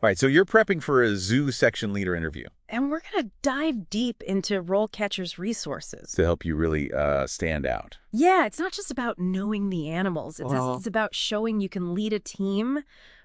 All right, so you're prepping for a zoo section leader interview And we're going to dive deep into RoleCatcher's resources. to help you really stand out. Yeah, it's not just about knowing the animals. It's about showing you can lead a team,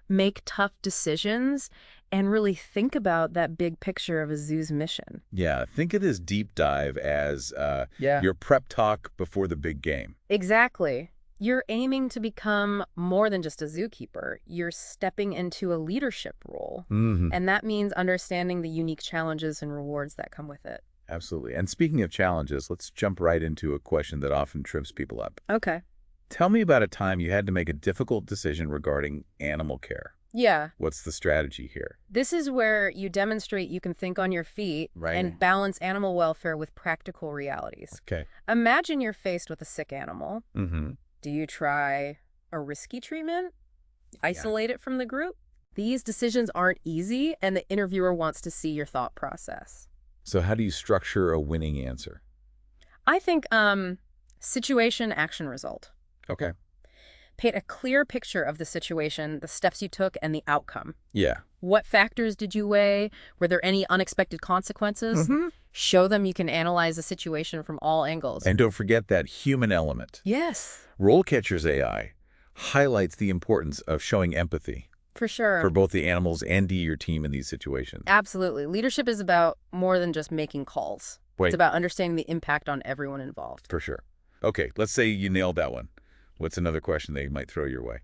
make tough decisions, and really think about that big picture of a zoo's mission. Yeah, think of this deep dive as Yeah. your prep talk before the big game. Exactly. You're aiming to become more than just a zookeeper. You're stepping into a leadership role. And that means understanding the unique challenges and rewards that come with it. Absolutely. And speaking of challenges, let's jump right into a question that often trips people up. Okay. Tell me about a time you had to make a difficult decision regarding animal care. Yeah. What's the strategy here? This is where you demonstrate you can think on your feet Right. and balance animal welfare with practical realities. Okay. Imagine you're faced with a sick animal. Mm-hmm. Do you try a risky treatment? Isolate it from the group? These decisions aren't easy, and the interviewer wants to see your thought process. So how do you structure a winning answer? I think situation, action, result. Okay. Paint a clear picture of the situation, the steps you took, and the outcome. Yeah. What factors did you weigh? Were there any unexpected consequences? Show them you can analyze the situation from all angles. And don't forget that human element. Yes, RoleCatcher's AI highlights the importance of showing empathy for sure. for both the animals and your team in these situations. Absolutely. Leadership is about more than just making calls. Wait. It's about understanding the impact on everyone involved. For sure. Okay, let's say you nailed that one. What's another question they might throw your way?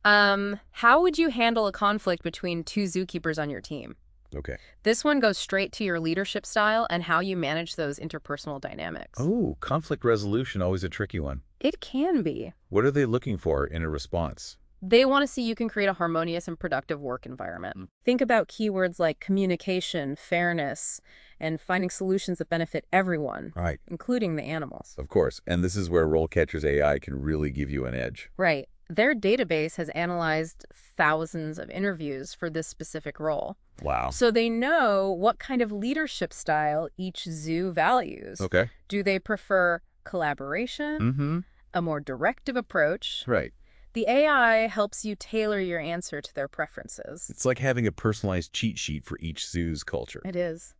How would you handle a conflict between two zookeepers on your team? Okay. This one goes straight to your leadership style and how you manage those interpersonal dynamics. Oh, conflict resolution, always a tricky one. It can be. What are they looking for in a response? They want to see you can create a harmonious and productive work environment. Think about keywords like communication, fairness, and finding solutions that benefit everyone, Right. including the animals. Of course. And this is where RoleCatcher's AI can really give you an edge. Right. Their database has analyzed thousands of interviews for this specific role. Wow. So they know what kind of leadership style each zoo values. Okay. Do they prefer collaboration, a more directive approach? Right. The AI helps you tailor your answer to their preferences. It's like having a personalized cheat sheet for each zoo's culture. It is.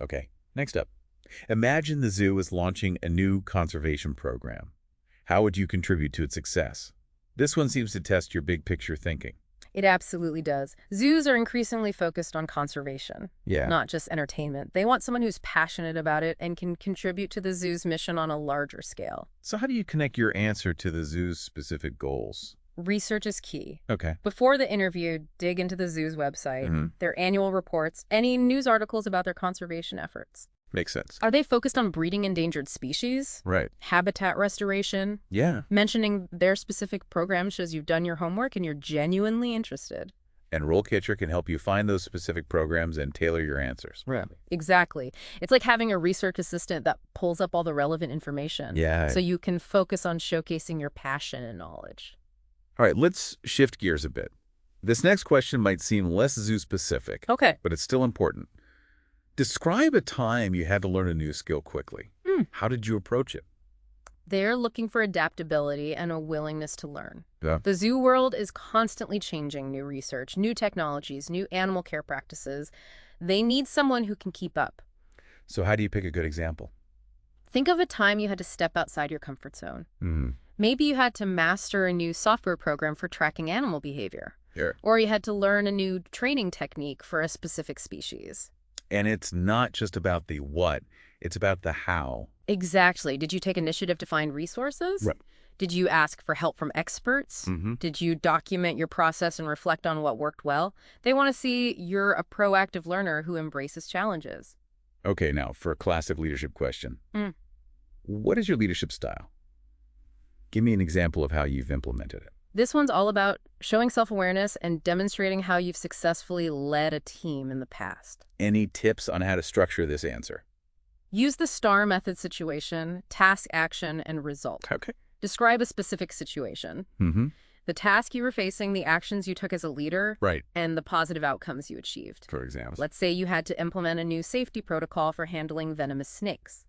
Okay, next up. Imagine the zoo is launching a new conservation program. How would you contribute to its success? This one seems to test your big picture thinking. It absolutely does. Zoos are increasingly focused on conservation, Yeah. not just entertainment. They want someone who's passionate about it and can contribute to the zoo's mission on a larger scale. So how do you connect your answer to the zoo's specific goals? Research is key. Okay. Before the interview, dig into the zoo's website, their annual reports, any news articles about their conservation efforts. Makes sense. Are they focused on breeding endangered species? Right. Habitat restoration? Yeah. Mentioning their specific program shows you've done your homework and you're genuinely interested. And RoleCatcher can help you find those specific programs and tailor your answers. Right. Exactly. It's like having a research assistant that pulls up all the relevant information. Yeah. So you can focus on showcasing your passion and knowledge. All right, let's shift gears a bit. This next question might seem less zoo-specific, Okay. but it's still important. Describe a time you had to learn a new skill quickly. How did you approach it? They're looking for adaptability and a willingness to learn. Yeah. The zoo world is constantly changing new research, new technologies, new animal care practices. They need someone who can keep up. So how do you pick a good example? Think of a time you had to step outside your comfort zone. Maybe you had to master a new software program for tracking animal behavior. Sure. Or you had to learn a new training technique for a specific species. And it's not just about the what, it's about the how. Exactly. Did you take initiative to find resources? Right. Did you ask for help from experts? Did you document your process and reflect on what worked well? They want to see you're a proactive learner who embraces challenges. Okay, now for a classic leadership question. What is your leadership style? Give me an example of how you've implemented it. This one's all about showing self-awareness and demonstrating how you've successfully led a team in the past. Any tips on how to structure this answer? Use the STAR method: situation, task, action, and result. Okay. Describe a specific situation. The task you were facing, the actions you took as a leader, Right. and the positive outcomes you achieved. For example. Let's say you had to implement a new safety protocol for handling venomous snakes.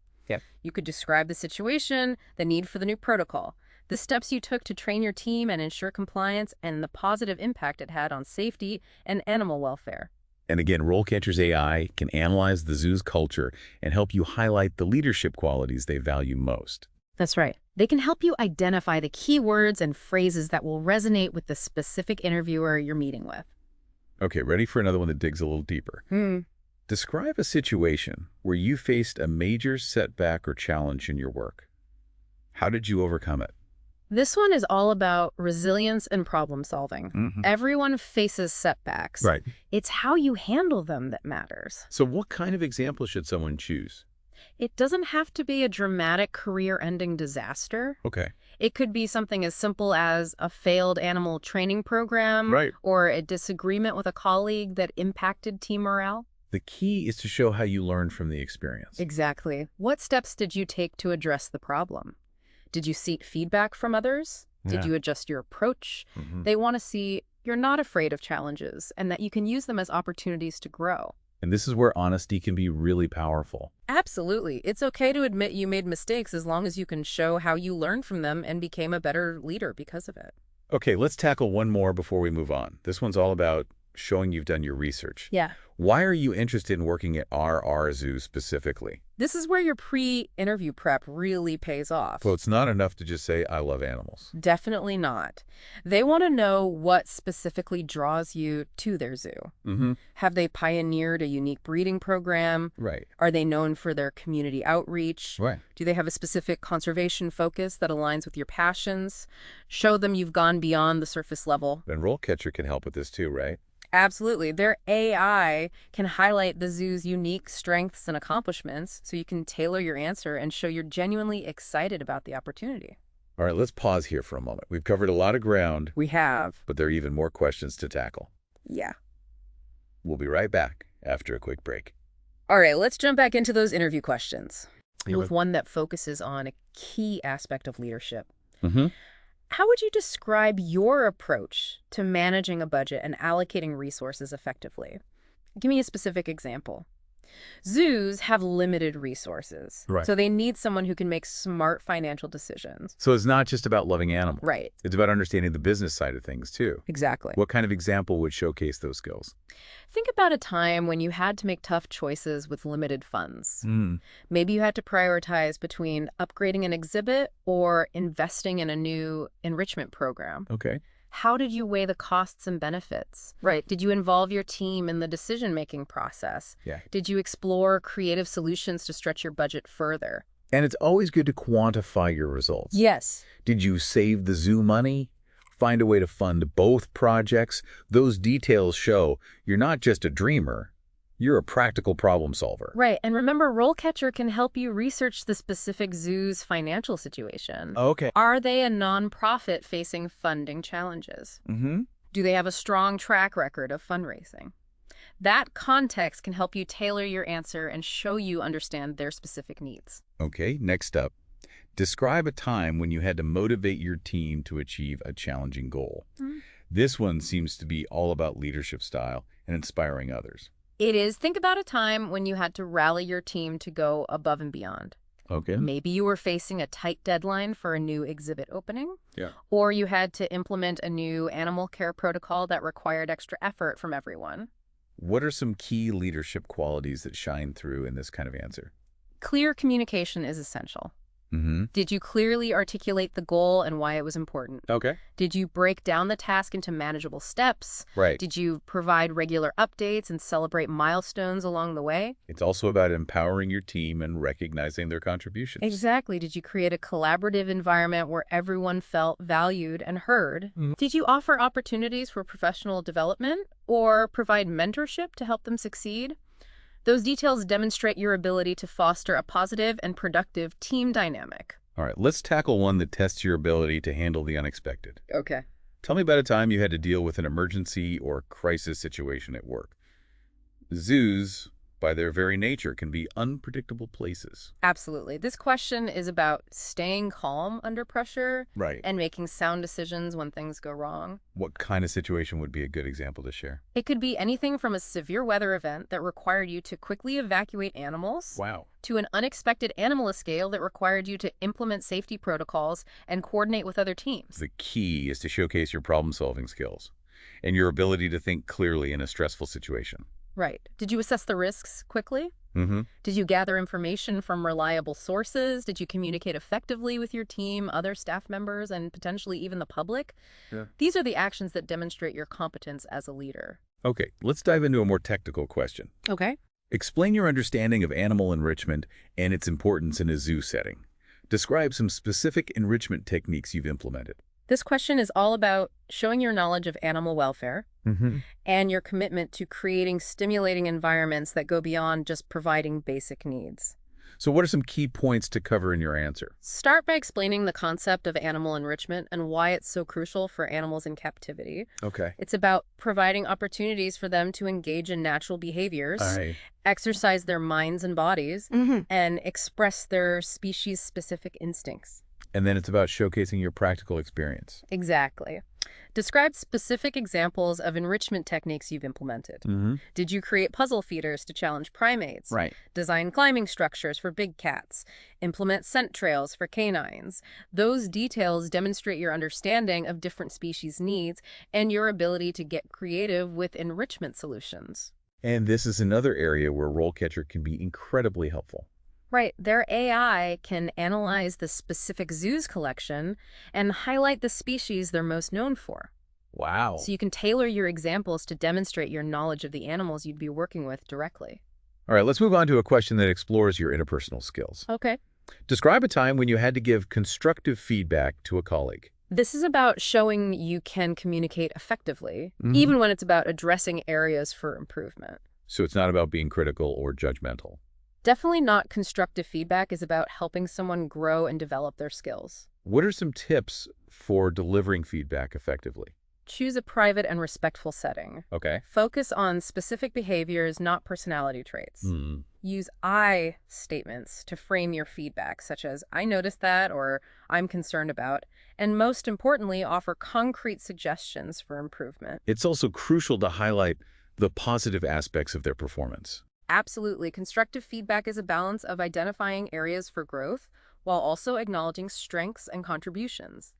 You could describe the situation, the need for the new protocol. the steps you took to train your team and ensure compliance, and the positive impact it had on safety and animal welfare. And again, RoleCatcher's AI can analyze the zoo's culture and help you highlight the leadership qualities they value most. That's right. They can help you identify the key words and phrases that will resonate with the specific interviewer you're meeting with. Okay, ready for another one that digs a little deeper. Describe a situation where you faced a major setback or challenge in your work. How did you overcome it? This one is all about resilience and problem solving. Everyone faces setbacks. Right. It's how you handle them that matters. So what kind of example should someone choose? It doesn't have to be a dramatic career-ending disaster. Okay. It could be something as simple as a failed animal training program, Right. or a disagreement with a colleague that impacted team morale. The key is to show how you learned from the experience. Exactly. What steps did you take to address the problem? Did you seek feedback from others? Did you adjust your approach? They want to see you're not afraid of challenges and that you can use them as opportunities to grow. And this is where honesty can be really powerful. Absolutely. It's okay to admit you made mistakes as long as you can show how you learned from them and became a better leader because of it. Okay, let's tackle one more before we move on. This one's all about showing you've done your research. Yeah. Why are you interested in working at RR Zoo specifically? This is where your pre-interview prep really pays off. Well, it's not enough to just say, I love animals. Definitely not. They want to know what specifically draws you to their zoo. Have they pioneered a unique breeding program? Right. Are they known for their community outreach? Right. Do they have a specific conservation focus that aligns with your passions? Show them you've gone beyond the surface level. And RoleCatcher can help with this too, right? Absolutely. Their AI can highlight the zoo's unique strengths and accomplishments so you can tailor your answer and show you're genuinely excited about the opportunity. All right, let's pause here for a moment. We've covered a lot of ground, We have. but there are even more questions to tackle. Yeah. We'll be right back after a quick break. All right, let's jump back into those interview questions Yeah, with one that focuses on a key aspect of leadership. Mm-hmm. How would you describe your approach to managing a budget and allocating resources effectively? Give me a specific example. Zoos have limited resources, Right. so they need someone who can make smart financial decisions. So it's not just about loving animals. Right, It's about understanding the business side of things too. exactly. What kind of example would showcase those skills? Think about a time when you had to make tough choices with limited funds. Maybe you had to prioritize between upgrading an exhibit or investing in a new enrichment program. Okay. How did you weigh the costs and benefits? Right. Did you involve your team in the decision-making process? Yeah. Did you explore creative solutions to stretch your budget further? And it's always good to quantify your results. Yes. Did you save the zoo money? Find a way to fund both projects? Those details show you're not just a dreamer, you're a practical problem solver. Right. And remember, RoleCatcher can help you research the specific zoo's financial situation. Okay. Are they a nonprofit facing funding challenges? Do they have a strong track record of fundraising? That context can help you tailor your answer and show you understand their specific needs. Okay, next up. Describe a time when you had to motivate your team to achieve a challenging goal. This one seems to be all about leadership style and inspiring others. It is. Think about a time when you had to rally your team to go above and beyond. Okay. Maybe you were facing a tight deadline for a new exhibit opening. Yeah. Or you had to implement a new animal care protocol that required extra effort from everyone. What are some key leadership qualities that shine through in this kind of answer? Clear communication is essential. Did you clearly articulate the goal and why it was important? Okay. Did you break down the task into manageable steps? Right. Did you provide regular updates and celebrate milestones along the way? It's also about empowering your team and recognizing their contributions. Exactly. Did you create a collaborative environment where everyone felt valued and heard? Did you offer opportunities for professional development or provide mentorship to help them succeed? Those details demonstrate your ability to foster a positive and productive team dynamic. All right, let's tackle one that tests your ability to handle the unexpected. Okay. Tell me about a time you had to deal with an emergency or crisis situation at work. Zoos by their very nature, can be unpredictable places. Absolutely. This question is about staying calm under pressure Right. and making sound decisions when things go wrong. What kind of situation would be a good example to share? It could be anything from a severe weather event that required you to quickly evacuate animals Wow. to an unexpected animal escape that required you to implement safety protocols and coordinate with other teams. The key is to showcase your problem-solving skills and your ability to think clearly in a stressful situation. Right. Did you assess the risks quickly? Mm-hmm. Did you gather information from reliable sources? Did you communicate effectively with your team, other staff members, and potentially even the public? Yeah. These are the actions that demonstrate your competence as a leader. Okay, let's dive into a more technical question. Okay. Explain your understanding of animal enrichment and its importance in a zoo setting. Describe some specific enrichment techniques you've implemented. This question is all about showing your knowledge of animal welfare and your commitment to creating stimulating environments that go beyond just providing basic needs. So what are some key points to cover in your answer? Start by explaining the concept of animal enrichment and why it's so crucial for animals in captivity. Okay. It's about providing opportunities for them to engage in natural behaviors, exercise their minds and bodies, and express their species-specific instincts. And then it's about showcasing your practical experience. Exactly. Describe specific examples of enrichment techniques you've implemented. Did you create puzzle feeders to challenge primates? Right. Design climbing structures for big cats? Implement scent trails for canines? Those details demonstrate your understanding of different species' needs and your ability to get creative with enrichment solutions. And this is another area where RoleCatcher can be incredibly helpful. Right. Their AI can analyze the specific zoo's collection and highlight the species they're most known for. Wow. So you can tailor your examples to demonstrate your knowledge of the animals you'd be working with directly. All right, let's move on to a question that explores your interpersonal skills. Okay. Describe a time when you had to give constructive feedback to a colleague. This is about showing you can communicate effectively, even when it's about addressing areas for improvement. So it's not about being critical or judgmental. Definitely not. Constructive feedback is about helping someone grow and develop their skills. What are some tips for delivering feedback effectively? Choose a private and respectful setting. Okay. Focus on specific behaviors, not personality traits. Use I statements to frame your feedback, such as, I noticed that, or I'm concerned about. And most importantly, offer concrete suggestions for improvement. It's also crucial to highlight the positive aspects of their performance. Absolutely. Constructive feedback is a balance of identifying areas for growth while also acknowledging strengths and contributions.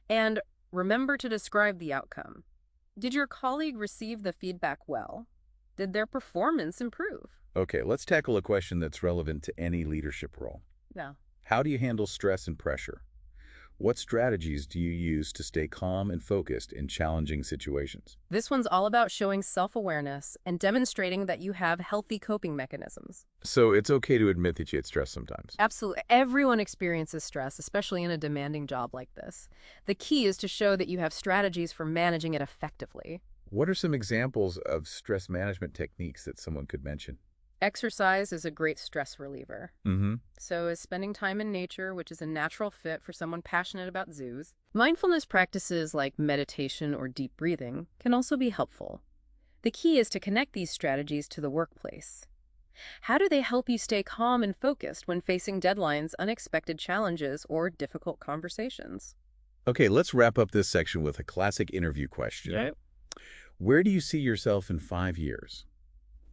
And remember to describe the outcome. Did your colleague receive the feedback well? Did their performance improve? Okay, let's tackle a question that's relevant to any leadership role. Yeah. How do you handle stress and pressure? What strategies do you use to stay calm and focused in challenging situations? This one's all about showing self-awareness and demonstrating that you have healthy coping mechanisms. So it's okay to admit that you had stress sometimes. Absolutely. Everyone experiences stress, especially in a demanding job like this. The key is to show that you have strategies for managing it effectively. What are some examples of stress management techniques that someone could mention? Exercise is a great stress reliever. So is spending time in nature, which is a natural fit for someone passionate about zoos. Mindfulness practices like meditation or deep breathing can also be helpful. The key is to connect these strategies to the workplace. How do they help you stay calm and focused when facing deadlines, unexpected challenges, or difficult conversations? Okay, let's wrap up this section with a classic interview question. Where do you see yourself in 5 years?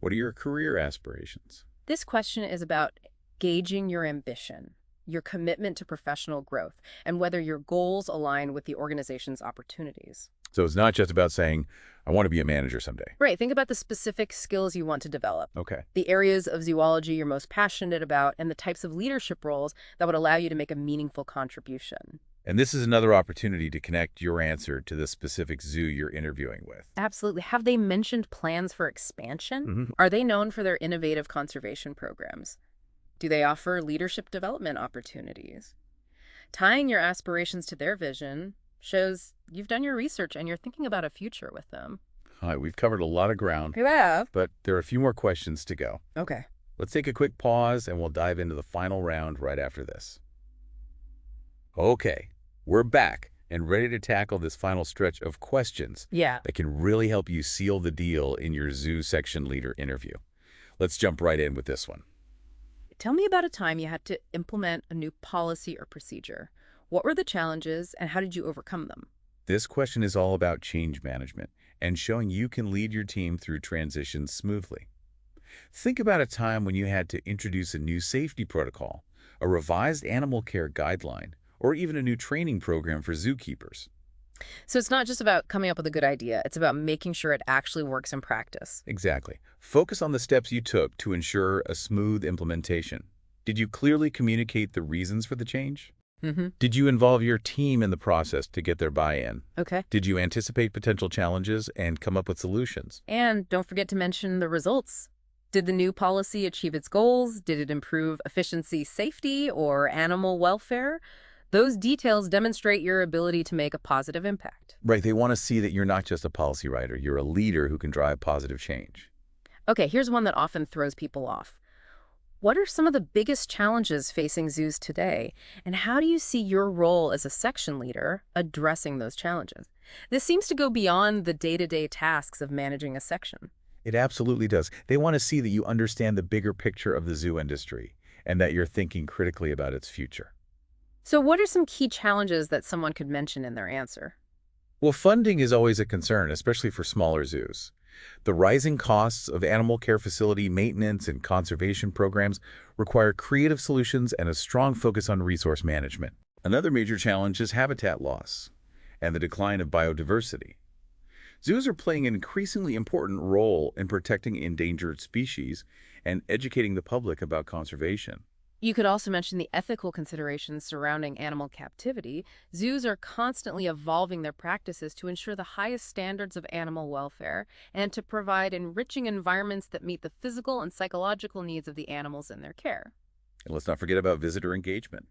What are your career aspirations? This question is about gauging your ambition, your commitment to professional growth, and whether your goals align with the organization's opportunities. So it's not just about saying, I want to be a manager someday. Right. Think about the specific skills you want to develop, Okay. the areas of zoology you're most passionate about, and the types of leadership roles that would allow you to make a meaningful contribution. And this is another opportunity to connect your answer to the specific zoo you're interviewing with. Absolutely. Have they mentioned plans for expansion? Are they known for their innovative conservation programs? Do they offer leadership development opportunities? Tying your aspirations to their vision shows you've done your research and you're thinking about a future with them. All right, we've covered a lot of ground, You have. but there are a few more questions to go. Okay. Let's take a quick pause and we'll dive into the final round right after this. Okay, we're back and ready to tackle this final stretch of questions Yeah. that can really help you seal the deal in your zoo section leader interview. Let's jump right in with this one. Tell me about a time you had to implement a new policy or procedure. What were the challenges and how did you overcome them? This question is all about change management and showing you can lead your team through transitions smoothly. Think about a time when you had to introduce a new safety protocol, a revised animal care guideline, or even a new training program for zookeepers. So it's not just about coming up with a good idea, it's about making sure it actually works in practice. Exactly. Focus on the steps you took to ensure a smooth implementation. Did you clearly communicate the reasons for the change? Mm-hmm. Did you involve your team in the process to get their buy-in? Okay. Did you anticipate potential challenges and come up with solutions? And don't forget to mention the results. Did the new policy achieve its goals? Did it improve efficiency, safety, or animal welfare? Those details demonstrate your ability to make a positive impact. Right, they want to see that you're not just a policy writer, you're a leader who can drive positive change. Okay, here's one that often throws people off. What are some of the biggest challenges facing zoos today, and how do you see your role as a section leader addressing those challenges? This seems to go beyond the day-to-day tasks of managing a section. It absolutely does. They want to see that you understand the bigger picture of the zoo industry and that you're thinking critically about its future. So what are some key challenges that someone could mention in their answer? Well, funding is always a concern, especially for smaller zoos. The rising costs of animal care facility maintenance and conservation programs require creative solutions and a strong focus on resource management. Another major challenge is habitat loss and the decline of biodiversity. Zoos are playing an increasingly important role in protecting endangered species and educating the public about conservation. You could also mention the ethical considerations surrounding animal captivity. Zoos are constantly evolving their practices to ensure the highest standards of animal welfare and to provide enriching environments that meet the physical and psychological needs of the animals in their care. And let's not forget about visitor engagement.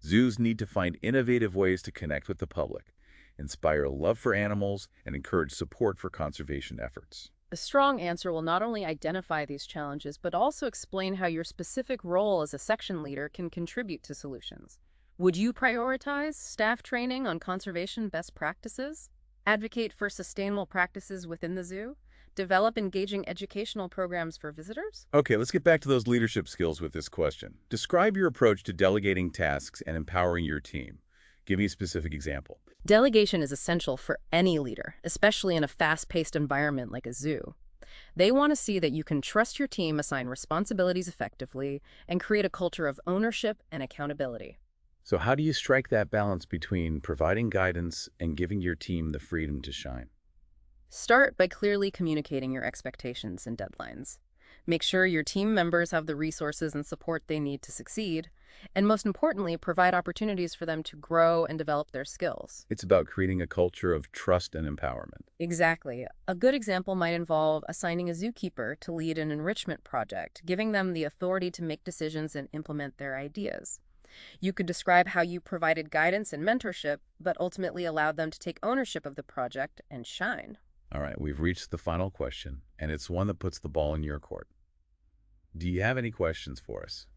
Zoos need to find innovative ways to connect with the public, inspire love for animals, and encourage support for conservation efforts. A strong answer will not only identify these challenges, but also explain how your specific role as a section leader can contribute to solutions. Would you prioritize staff training on conservation best practices? Advocate for sustainable practices within the zoo? Develop engaging educational programs for visitors? Okay, let's get back to those leadership skills with this question. Describe your approach to delegating tasks and empowering your team. Give me a specific example. Delegation is essential for any leader, especially in a fast-paced environment like a zoo. They want to see that you can trust your team, assign responsibilities effectively, and create a culture of ownership and accountability. So how do you strike that balance between providing guidance and giving your team the freedom to shine? Start by clearly communicating your expectations and deadlines. Make sure your team members have the resources and support they need to succeed, and most importantly, provide opportunities for them to grow and develop their skills. It's about creating a culture of trust and empowerment. Exactly. A good example might involve assigning a zookeeper to lead an enrichment project, giving them the authority to make decisions and implement their ideas. You could describe how you provided guidance and mentorship, but ultimately allowed them to take ownership of the project and shine. All right, we've reached the final question, and it's one that puts the ball in your court. Do you have any questions for us?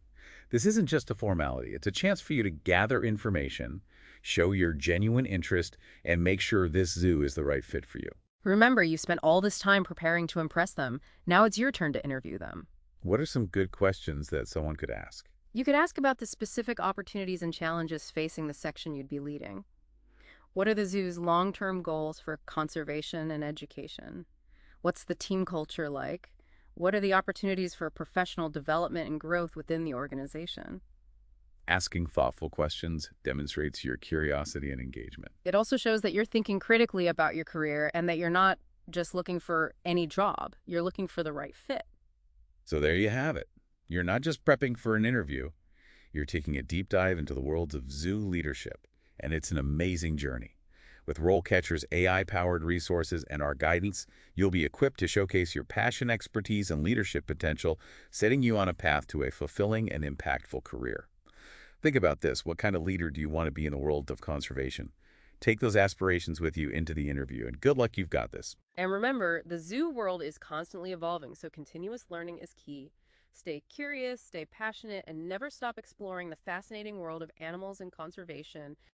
This isn't just a formality. It's a chance for you to gather information, show your genuine interest, and make sure this zoo is the right fit for you. Remember, you spent all this time preparing to impress them. Now it's your turn to interview them. What are some good questions that someone could ask? You could ask about the specific opportunities and challenges facing the section you'd be leading. What are the zoo's long-term goals for conservation and education? What's the team culture like? What are the opportunities for professional development and growth within the organization? Asking thoughtful questions demonstrates your curiosity and engagement. It also shows that you're thinking critically about your career and that you're not just looking for any job. You're looking for the right fit. So there you have it. You're not just prepping for an interview. You're taking a deep dive into the worlds of zoo leadership, and it's an amazing journey. With RoleCatcher's AI-powered resources and our guidance, you'll be equipped to showcase your passion, expertise, and leadership potential, setting you on a path to a fulfilling and impactful career. Think about this. What kind of leader do you want to be in the world of conservation? Take those aspirations with you into the interview, and good luck, you've got this. And remember, the zoo world is constantly evolving, so continuous learning is key. Stay curious, stay passionate, and never stop exploring the fascinating world of animals and conservation.